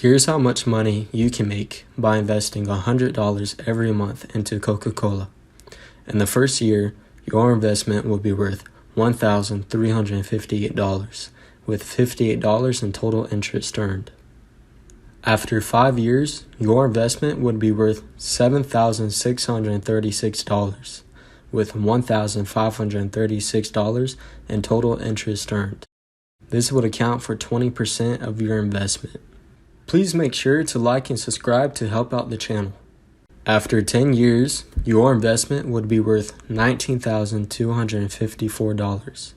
Here's how much money you can make by investing $100 every month into Coca-Cola. In the first year, your investment will be worth $1,358, with $58 in total interest earned. After 5 years, your investment would be worth $7,636, with $1,536 in total interest earned. This would account for 20% of your investment. Please make sure to like and subscribe to help out the channel. After 10 years, your investment would be worth $19,254,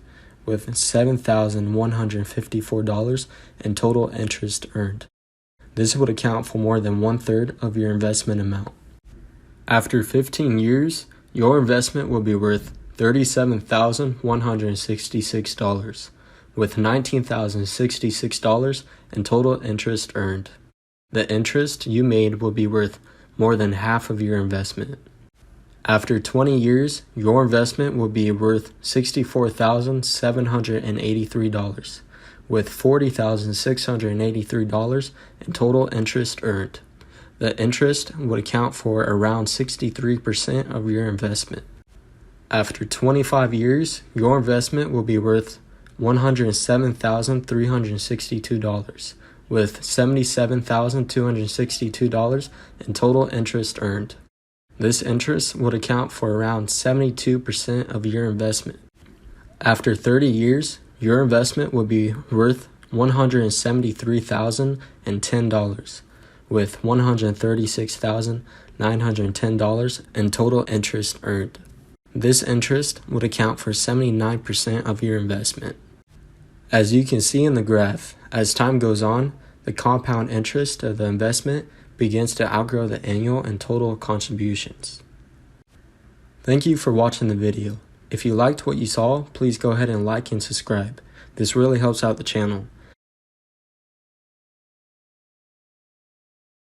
with $7,154 in total interest earned. This would account for more than 1/3 of your investment amount. After 15 years, your investment will be worth $37,166, with $19,066 in total interest earned. The interest you made will be worth more than half of your investment. After 20 years, your investment will be worth $64,783, with $40,683 in total interest earned. The interest would account for around 63% of your investment. After 25 years, your investment will be worth $107,362, with $77,262 in total interest earned. This interest would account for around 72% of your investment. After 30 years, your investment will be worth $173,010, with $136,910 in total interest earned. This interest would account for 79% of your investment. As you can see in the graph, as time goes on, the compound interest of the investment begins to outgrow the annual and total contributions. Thank you for watching the video. If you liked what you saw, please go ahead and like and subscribe. This really helps out the channel.